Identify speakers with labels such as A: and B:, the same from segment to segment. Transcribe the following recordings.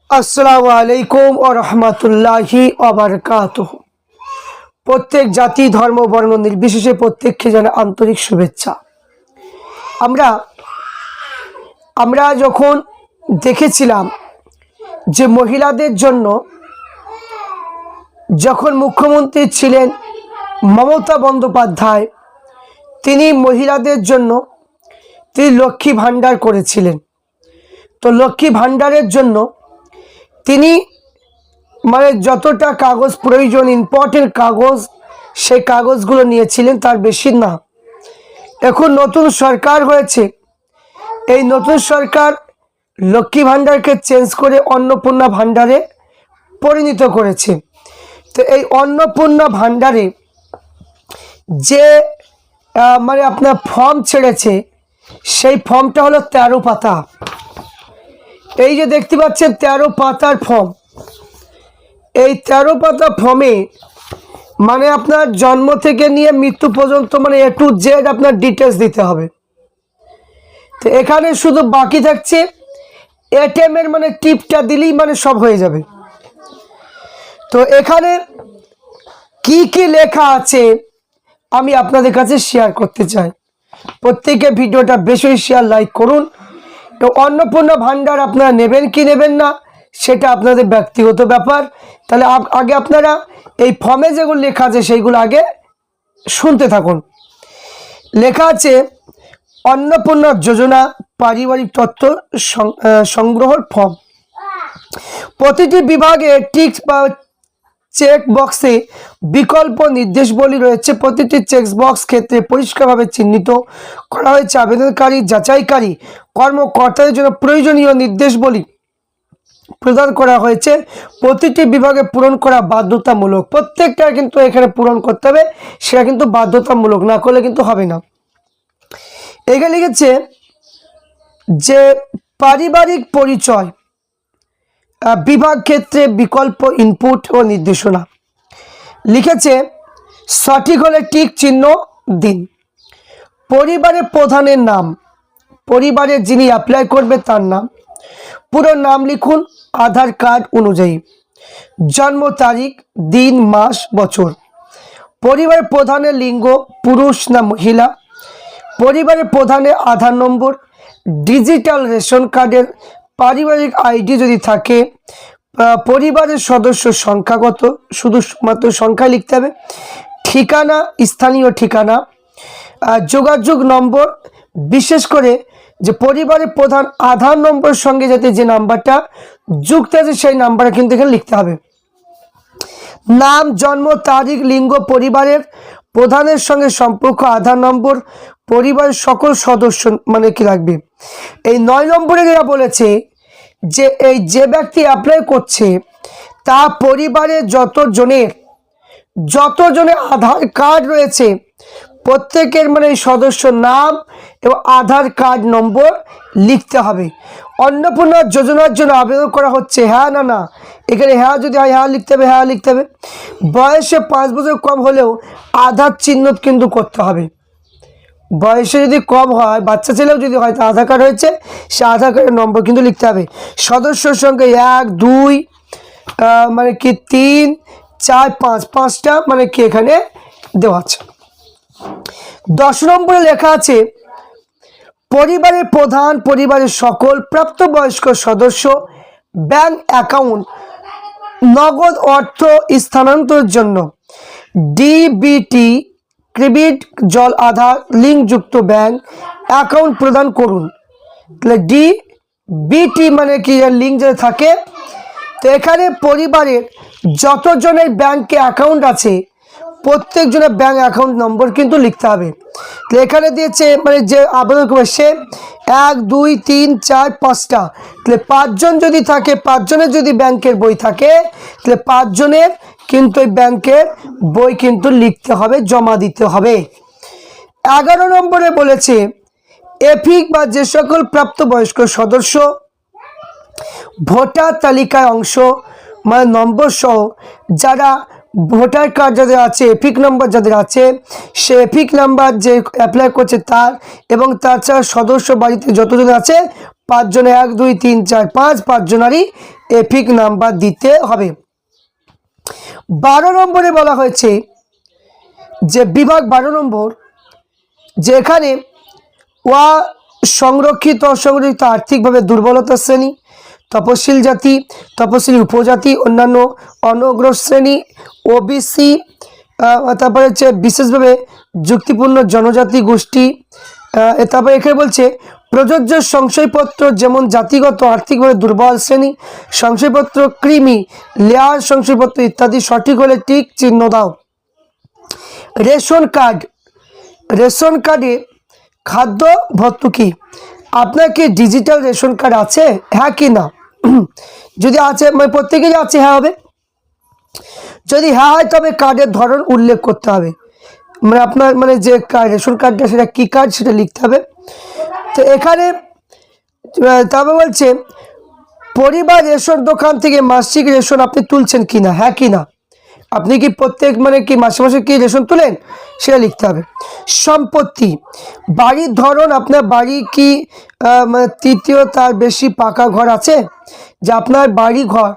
A: আসসালামু আলাইকুম ওয়া রাহমাতুল্লাহি ওয়া বারাকাতুহু। প্রত্যেক জাতি ধর্ম বর্ণ নির্বিশেষে প্রত্যেককে জানাই আন্তরিক শুভেচ্ছা। আমরা যখন দেখেছিলাম যে মহিলাদের জন্য যখন মুখ্যমন্ত্রী ছিলেন মমতা বন্দ্যোপাধ্যায়, তিনি মহিলাদের জন্য তিনি লক্ষ্মী ভাণ্ডার করেছিলেন। তো লক্ষ্মী ভাণ্ডারের জন্য তিনি যতটা কাগজ প্রয়োজন, ইম্পর্টেন্ট কাগজ, সেই কাগজগুলো নিয়েছিলেন, তার বেশি না। এখন নতুন সরকার হয়েছে, এই নতুন সরকার লক্ষ্মী ভাণ্ডারকে চেঞ্জ করে অন্নপূর্ণা ভাণ্ডারে পরিণত করেছে। তো এই অন্নপূর্ণা ভাণ্ডারে যে আপনার ফর্ম ছেড়েছে, সেই ফর্মটা হলো 13 পাতা। এই যে দেখতে পাচ্ছেন 13 পাতার ফর্ম, এই 13 পাতা ফর্মে আপনার জন্ম থেকে নিয়ে মৃত্যু পর্যন্ত A to Z আপনার ডিটেলস দিতে হবে। তো এখানে শুধু বাকি থাকছে এটিএম এর টিপটা দিলেই সব হয়ে যাবে। তো এখানে কি কি লেখা আছে আমি আপনাদের কাছে শেয়ার করতে চাই। প্রত্যেকে ভিডিওটা বেশি শেয়ার লাইক করুন। তো অন্নপূর্ণা ভাণ্ডার আপনারা নেবেন কি নেবেন না সেটা আপনাদের ব্যক্তিগত ব্যাপার। তাহলে আগে আপনারা এই ফর্মে যেগুলো লেখা আছে সেইগুলো আগে শুনতে থাকুন। লেখা আছে অন্নপূর্ণা যোজনা পারিবারিক তথ্য সংগ্রহের ফর্ম। প্রতিটি বিভাগে টিক বা চেক বক্সে বিকল্প নির্দেশাবলী রয়েছে। প্রতিটি চেক বক্স ক্ষেত্রে পরিষ্কারভাবে চিহ্নিত করা হয়েছে আবেদনকারী যাচাইকারী কর্মকর্তাদের জন্য প্রয়োজনীয় নির্দেশাবলী প্রদান করা হয়েছে। প্রতিটি বিভাগে পূরণ করা বাধ্যতামূলক। প্রত্যেকটা কিন্তু এখানে পূরণ করতে হবে, সেটা কিন্তু বাধ্যতামূলক, না করলে কিন্তু হবে না। এখানে লিখেছে যে পারিবারিক পরিচয় বিভাগ ক্ষেত্রে বিকল্প ইনপুট ও নির্দেশনা। লিখেছে সঠিক হলে টিক চিহ্ন দিন। পরিবারের প্রধানের নাম, পরিবারের যিনি অ্যাপ্লাই করবে তার নাম, পুরো নাম লিখুন আধার কার্ড অনুযায়ী, জন্ম তারিখ, দিন, মাস, বছর, পরিবারের প্রধানের লিঙ্গ পুরুষ না মহিলা, পরিবারের প্রধানের আধার নম্বর, ডিজিটাল রেশন কার্ডের পারিবারিক আইডি যদি থাকে, পরিবারের সদস্য সংখ্যাগত, শুধুমাত্র সংখ্যা লিখতে হবে, ঠিকানা স্থানীয় ঠিকানা, যোগাযোগ নম্বর, বিশেষ করে যে পরিবারের প্রধান আধার নম্বর সঙ্গে যাতে যে নাম্বারটা যুক্ত আছে সেই নাম্বারটা কিন্তু এখানে লিখতে হবে। নাম, জন্ম তারিখ, লিঙ্গ, পরিবারের প্রধানের সঙ্গে সম্পর্ক, আধার নম্বর, পরিবারের সকল সদস্য কি লাগবে। এই 9 নম্বরে এরা বলেছে যে এই যে ব্যক্তি অ্যাপ্লাই করছে তা পরিবারের যতজনের আধার কার্ড রয়েছে প্রত্যেকের এই সদস্যর নাম এবং আধার কার্ড নম্বর লিখতে হবে। অন্নপূর্ণা যোজনার জন্য আবেদন করা হচ্ছে, হ্যাঁ না না, এখানে হ্যাঁ যদি হয় হ্যাঁ লিখতে হবে, হ্যাঁ লিখতে হবে। বয়সে 5 বছর কম হলেও আধার চিহ্ন কিন্তু করতে হবে। বয়সে যদি কম হয়, বাচ্চা ছেলেও যদি হয়, তা আধার কার্ড হয়েছে, সে আধার কার্ডের নম্বর কিন্তু লিখতে হবে। সদস্যর সঙ্গে 1 2 3 4 5 5টা এখানে দেওয়া আছে। 10 নম্বরে লেখা আছে পরিবারের প্রধান পরিবারের সকল প্রাপ্তবয়স্ক সদস্য ব্যাংক অ্যাকাউন্ট নগদ অর্থ স্থানান্তরের জন্য ডিবিটি ক্রেডিট জল আধার লিঙ্কযুক্ত ব্যাংক অ্যাকাউন্ট প্রদান করুন। তাহলে ডিবিটি কি লিঙ্ক যদি থাকে, তো এখানে পরিবারের যতজনের ব্যাংকে অ্যাকাউন্ট আছে প্রত্যেকজনের ব্যাংক অ্যাকাউন্ট নম্বর কিন্তু লিখতে হবে। তো এখানে দিয়েছে যে আবেদন করবে সে 1 2 3 4 5টা, তাহলে 5 জন যদি থাকে, 5 জনের যদি ব্যাংকের বই থাকে, তাহলে 5 জনের কিন্তু এই ব্যাংকের বই কিন্তু লিখতে হবে, জমা দিতে হবে। 11 নম্বরে বলেছে এফিক বা যে সকল প্রাপ্তবয়স্ক সদস্য ভোটার তালিকায় অংশ নম্বর সহ যারা ভোটার কার্ড যাদের আছে, এপিক নাম্বার যাদের আছে, সে এপিক নাম্বার যে অ্যাপ্লাই করছে তার, এবং তাছাড়া সদস্য বাড়িতে যতজন আছে 5 জনে 1 2 3 4 5 5 জনারই এপিক নাম্বার দিতে হবে। 12 নম্বরে বলা হয়েছে যে বিভাগ 12 নম্বর, যেখানে ওয়া সংরক্ষিত অসংরক্ষিত আর্থিকভাবে দুর্বলতা শ্রেণী, তপশিল জাতি, তপশিলি উপজাতি, অন্যান্য অনগ্রসর শ্রেণী, ওবিসি, তারপরে হচ্ছে বিশেষভাবে যুক্তিপূর্ণ জনজাতি গোষ্ঠী, তারপরে এখানে বলছে প্রযোজ্য সংশয়পত্র যেমন জাতিগত আর্থিকভাবে দুর্বল শ্রেণী, সংশয়পত্র কৃমি লেয়ার সংশয়পত্র ইত্যাদি সঠিক হলে টিক চিহ্ন দাও। রেশন কার্ড, রেশন কার্ডে খাদ্য ভর্তুকি, আপনার কি ডিজিটাল রেশন কার্ড আছে, হ্যাঁ কি না? যদি আছে মানে প্রত্যেকেরই আছে, হ্যাঁ হবে। যদি হ্যাঁ হয় তবে কার্ডের ধরন উল্লেখ করতে হবে, মানে আপনার মানে যে রেশন কার্ডটা সেটা কী কার্ড সেটা লিখতে হবে। তো এখানে তারপর বলছে পরিবার রেশন দোকান থেকে মাসিক রেশন আপনি তুলছেন কিনা, হ্যাঁ কি না? আপনি কি প্রত্যেক মানে কি মাসে মাসে কি রেশন তুলেন সেটা লিখতে হবে। সম্পত্তি, বাড়ির ধরন, আপনার বাড়ি কি মানে তৃতীয় তার বেশি পাকা ঘর আছে, যে আপনার বাড়ি ঘর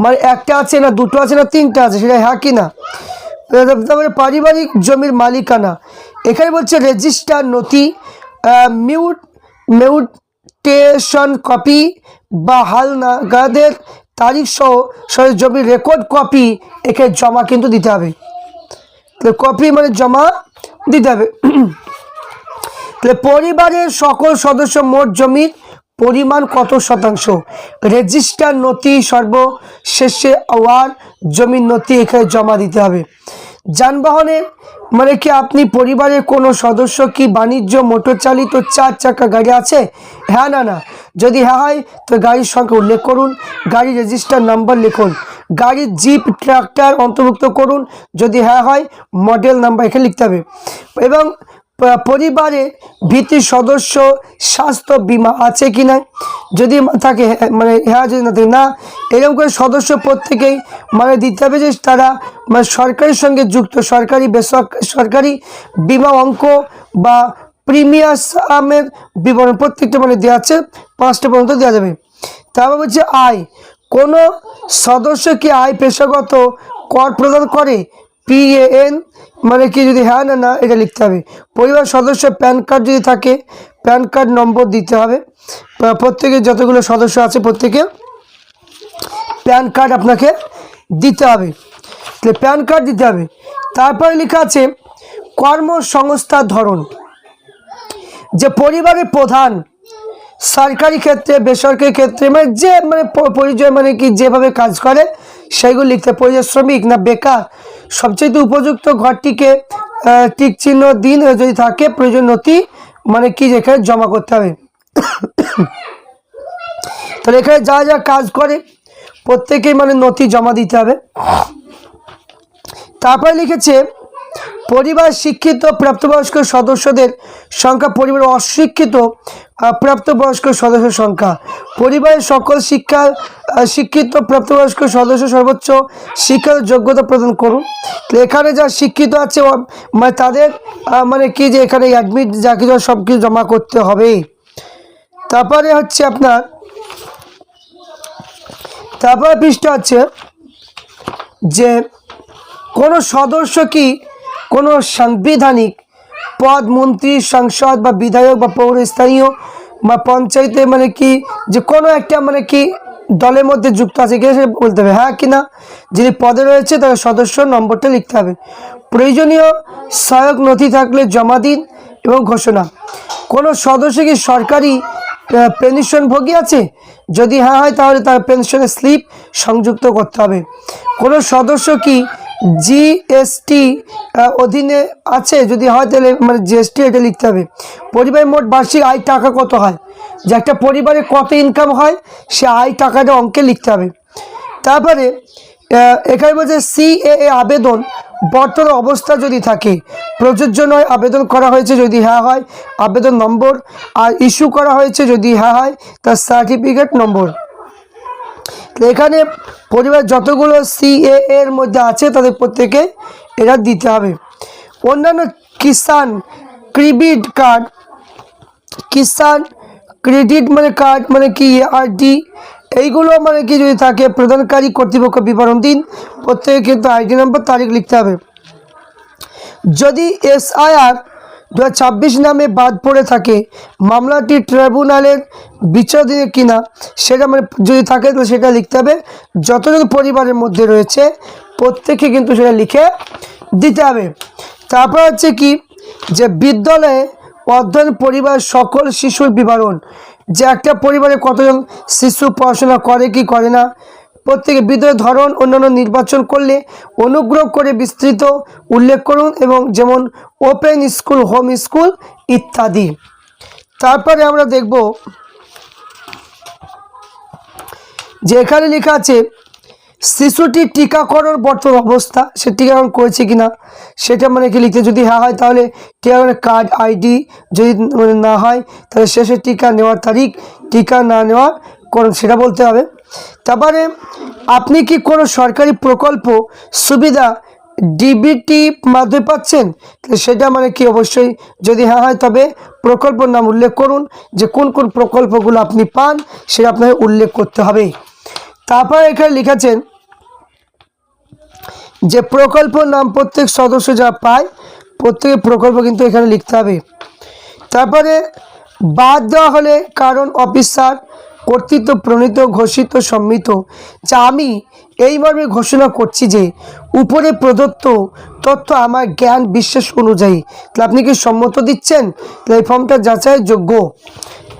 A: মানে একটা আছে না দুটো আছে না তিনটা আছে, সেটা হ্যাঁ কি না? তারপরে পারিবারিক জমির মালিকানা, এখানে বলছে রেজিস্টার নথি, মিউটেশন কপি বা হালনাগাদের তারিখ সহ জমির রেকর্ড কপি এখানে জমা কিন্তু দিতে হবে। তাহলে কপি মানে জমা দিতে হবে। তাহলে পরিবারের সকল সদস্য মোট জমির পরিমাণ কত শতাংশ, রেজিস্টার নথি সর্বশেষে ওয়ার জমির নথি এখানে জমা দিতে হবে। যানবাহনের মানে কি আপনি পরিবারের কোনো সদস্য কি বাণিজ্য মোটর চালিত 4 চাকা গাড়ি আছে, হ্যাঁ না না? যদি হ্যাঁ হয় তো গাড়ির সংখ্যা উল্লেখ করুন, গাড়ির রেজিস্টার নাম্বার লিখুন, গাড়ির জিপ ট্রাক্টর অন্তর্ভুক্ত করুন, যদি হ্যাঁ হয় মডেল নাম্বার এখানে লিখতে হবে। এবং পরিবারে ভিত্তির সদস্য স্বাস্থ্য বীমা আছে কি না, যদি থাকে মানে হ্যাঁ, যদি না থাকে না। এরকম করে সদস্য প্রত্যেকেই মানে দিতে হবে যে তারা মানে সরকারের সঙ্গে যুক্ত, সরকারি বেসরকারি বীমা অঙ্ক বা প্রিমিয়ামের বিবরণ প্রত্যেকটা মানে দেওয়া আছে, 5টা পর্যন্ত দেওয়া যাবে। তারপর হচ্ছে আয়, কোনো সদস্য কি আয় পেশাগত কর প্রদান করে, PAN মানে কি, যদি হ্যাঁ না না এটা লিখতে হবে। পরিবার সদস্য প্যান কার্ড যদি থাকে প্যান কার্ড নম্বর দিতে হবে, প্রত্যেকের যতগুলো সদস্য আছে প্রত্যেকে প্যান কার্ড আপনাকে দিতে হবে, তাহলে প্যান কার্ড দিতে হবে। তারপরে লেখা আছে কর্মসংস্থার ধরন, যে পরিবারের প্রধান সরকারি ক্ষেত্রে বেসরকারি ক্ষেত্রে মানে যে মানে পরিচয় মানে কি যেভাবে কাজ করে সেইগুলো লিখতে, পরিচয় শ্রমিক না বেকার, সবচেয়ে উপযুক্ত ঘরটিকে টিক চিহ্ন দিন, যদি থাকে প্রয়োজন নথি মানে কি যেখানে জমা করতে হবে। তাহলে এখানে যা যা কাজ করে প্রত্যেকেই মানে নথি জমা দিতে হবে। তারপরে লিখেছে পরিবার শিক্ষিত প্রাপ্তবয়স্ক সদস্যদের সংখ্যা, পরিবার অশিক্ষিত প্রাপ্তবয়স্ক সদস্যের সংখ্যা, পরিবারের সকল শিক্ষিত প্রাপ্তবয়স্ক সদস্য সর্বোচ্চ শিক্ষার যোগ্যতা প্রদান করুন। এখানে যা শিক্ষিত আছে মানে তাদের মানে কি যে এখানে অ্যাডমিট যা কিছু সব কিছু জমা করতে হবে। তারপরে হচ্ছে আপনার তারপরে পৃষ্ঠা হচ্ছে যে কোনো সদস্য কি কোনো সাংবিধানিক পদ, মন্ত্রী, সাংসদ বা বিধায়ক বা পৌরস্থানীয় বা পঞ্চায়েতে মানে কি যে কোনো একটা মানে কি দলের মধ্যে যুক্ত আছে কিনা সে বলতে হবে, হ্যাঁ কিনা। যিনি পদে রয়েছে তার সদস্য নম্বরটা লিখতে হবে। প্রয়োজনীয় সহায়ক নথি থাকলে জমা দিন এবং ঘোষণা। কোনো সদস্য কি সরকারি পেনশনভোগী আছে, যদি হ্যাঁ হয় তাহলে তার পেনশনের স্লিপ সংযুক্ত করতে হবে। কোনো সদস্য কি GST অধীনে আছে, যদি হয় তাহলে মানে GST এটা লিখতে হবে। পরিবারের মোট বার্ষিক আয় টাকা কত হয়, যে একটা পরিবারে কত ইনকাম হয় সে আয় টাকাটা অঙ্কে লিখতে হবে। তারপরে এখানে বলছে CAA আবেদন বর্তমান অবস্থা যদি থাকে প্রযোজ্য নয়, আবেদন করা হয়েছে যদি হ্যাঁ হয় আবেদন নম্বর, আর ইস্যু করা হয়েছে যদি হ্যাঁ হয় তার সার্টিফিকেট নম্বর। এখানে পরিবার যতগুলো CAA এর মধ্যে আছে তাদের প্রত্যেকে এটা দিতে হবে। অন্যান্য কিষাণ ক্রেডিট কার্ড, কিষাণ ক্রেডিট মানে কার্ড মানে কি RD এইগুলো মানে কি যদি থাকে প্রদানকারী কর্তৃপক্ষ বিবরণ দিন, প্রত্যেকে কিন্তু আইডি নম্বর তারিখ লিখতে হবে। যদি SIR 2026 নামে বাদ পড়ে থাকে, মামলাটি ট্রাইব্যুনালের বিচারাধীন কিনা সেটা মানে যদি থাকে তো সেটা লিখতে হবে। যতজন পরিবারের মধ্যে রয়েছে প্রত্যেকে কিন্তু সেটা লিখে দিতে হবে। তারপর হচ্ছে কি যে বিদ্যালয়ে অধ্যয়ন পরিবার সকল শিশুর বিবরণ, যে একটা পরিবারে কতজন শিশু পড়াশোনা করে কি করে না, প্রত্যেকে বিদ্যালয়ের ধরন অন্যান্য নির্বাচন করলে অনুগ্রহ করে বিস্তৃত উল্লেখ করুন, এবং যেমন ওপেন স্কুল, হোম স্কুল ইত্যাদি। তারপরে আমরা দেখব যে এখানে লেখা আছে শিশুটির টিকাকরণ বর্তমান অবস্থা, সে টিকাকরণ করেছে কিনা সেটা মানে কি লিখতে, যদি হ্যাঁ হয় তাহলে টিকাকরণের কার্ড আইডি, যদি মানে না হয় তাহলে শেষে টিকা নেওয়ার তারিখ, টিকা না নেওয়ার কোন সেটা বলতে হবে। তারপরে আপনি কি কোনো সরকারি প্রকল্প সুবিধা ডিবিটি মাধ্যমে পাচ্ছেন, সেটা মানে কি অবশ্যই যদি হ্যাঁ হয় তবে প্রকল্পর নাম উল্লেখ করুন, যে কোন কোন প্রকল্পগুলো আপনি পান সেটা আপনাকে উল্লেখ করতে হবে। তারপরে এখানে লিখেছেন যে প্রকল্প নাম প্রত্যেক সদস্য যা পায় প্রত্যেকের প্রকল্প কিন্তু এখানে লিখতে হবে। তারপরে বাদ দেওয়া হলে কারণ অফিসার কর্তৃত্ব প্রণীত ঘোষিত সম্মিত, যা আমি এই মর্মে ঘোষণা করছি যে উপরে প্রদত্ত তথ্য আমার জ্ঞান বিশ্বাস অনুযায়ী, তাহলে আপনি কি সম্মত দিচ্ছেন, তাহলে এই ফর্মটা যাচাইয়ের যোগ্য।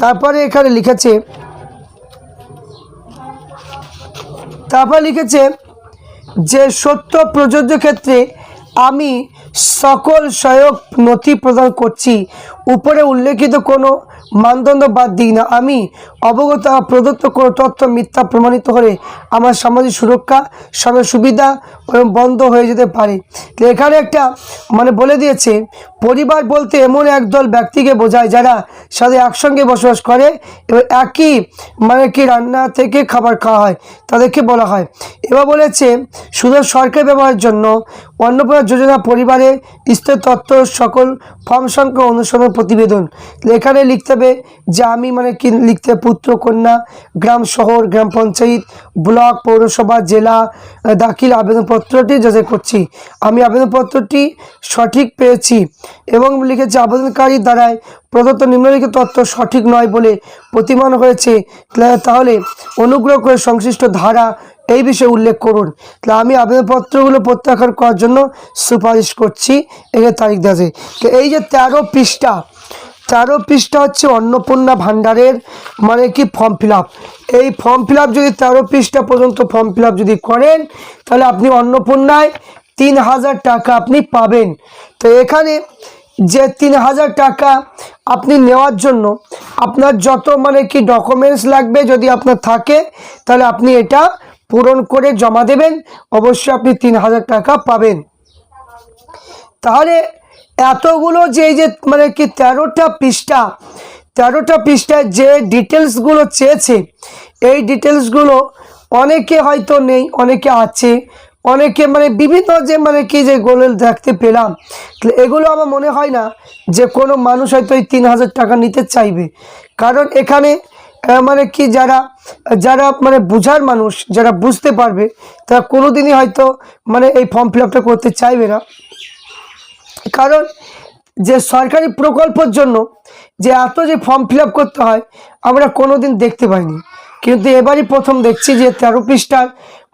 A: তারপরে এখানে লিখেছে যে সত্য প্রযোজ্য ক্ষেত্রে আমি সকল সহায়ক নথি প্রদান করছি, উপরে উল্লেখিত কোনো মানদণ্ড বাদ দিই না। আমি অবগত প্রদত্ত কোনো তথ্য মিথ্যা প্রমাণিত হলে আমার সামাজিক সুরক্ষা সঙ্গে সুবিধা বন্ধ হয়ে যেতে পারে। তো এখানে একটা মানে বলে দিয়েছে পরিবার বলতে এমন একদল ব্যক্তিকে বোঝায় যারা সাথে একসঙ্গে বসবাস করে এবং একই মানে কি রান্না থেকে খাবার খাওয়া হয়, তাদেরকে বলা হয়। এবার বলেছে শুধু সরকারি ব্যবহারের জন্য অন্নপূর্ণা যোজনা পরিবারে স্তর তথ্য সকল ফর্ম সংখ্যা অনুসরণ প্রতিবেদন, এখানে লিখতে হবে যে আমি মানে কি লিখতে পুত্র কন্যা গ্রাম শহর গ্রাম পঞ্চায়েত ব্লক পৌরসভা জেলা দাখিল আবেদনপত্রটি যাচাই করছি, আমি আবেদনপত্রটি সঠিক পেয়েছি এবং লিখেছি আবেদনকারী দ্বারায় প্রদত্ত নিম্নলিখিত তথ্য সঠিক নয় বলে প্রতিমান হয়েছে, তাহলে অনুগ্রহ করে সংশ্লিষ্ট ধারা এই বিষয়ে উল্লেখ করুন। তাহলে আমি আবেদনপত্রগুলো প্রত্যাখ্যান করার জন্য সুপারিশ করছি, এর তারিখ দেওয়া যায়। তো এই যে 13 পৃষ্ঠা হচ্ছে অন্নপূর্ণা ভাণ্ডারের মানে কি ফর্ম ফিল আপ। এই ফর্ম ফিল আপ যদি 13 পৃষ্ঠা পর্যন্ত ফর্ম ফিল আপ যদি করেন তাহলে আপনি অন্নপূর্ণায় 3000 টাকা আপনি পাবেন। তো এখানে যে 3000 টাকা আপনি নেওয়ার জন্য আপনার যত মানে কি ডকুমেন্টস লাগবে যদি আপনার থাকে তাহলে আপনি এটা পূরণ করে জমা দেবেন, অবশ্যই আপনি 3000 টাকা পাবেন। তাহলে এতগুলো যে এই যে মানে কি 13টা পৃষ্ঠায় যে ডিটেলসগুলো চেয়েছে এই ডিটেলসগুলো অনেকে হয়তো নেই, অনেকে আছে, অনেকে মানে বিভিন্ন যে মানে কি যেগুলো দেখতে পেলাম, এগুলো আমার মনে হয় না যে কোনো মানুষ হয়তো এই 3000 টাকা নিতে চাইবে। কারণ এখানে মানে কি যারা মানে বুঝার মানুষ, যারা বুঝতে পারবে তারা কোনোদিনই হয়তো মানে এই ফর্ম ফিল আপটা করতে চাইবে না। কারণ যে সরকারি প্রকল্পের জন্য যে এত যে ফর্ম ফিল আপ করতে হয় আমরা কোনোদিন দেখতে পাইনি, কিন্তু এবারই প্রথম দেখছি যে 13 পৃষ্ঠার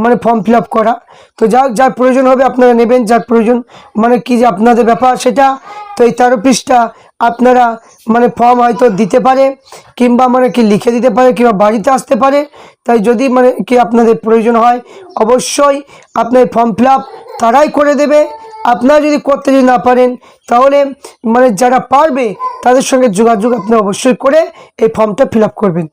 A: মানে ফর্ম ফিল আপ করা। তো যার প্রয়োজন হবে আপনারা নেবেন, যার প্রয়োজন মানে কি যে আপনাদের ব্যাপার সেটা। তো এই 13 পৃষ্ঠা আপনারা মানে ফর্ম হয়তো দিতে পারে কিংবা মানে কি লিখে দিতে পারে কিংবা বাড়িতে আসতে পারে। তাই যদি মানে কি আপনাদের প্রয়োজন হয় অবশ্যই আপনার ফর্ম ফিল আপ তারাই করে দেবে। আপনারা যদি করতে যদি না পারেন তাহলে মানে যারা পারবে তাদের সঙ্গে যোগাযোগ আপনি অবশ্যই করে এই ফর্মটা ফিল আপ করবেন।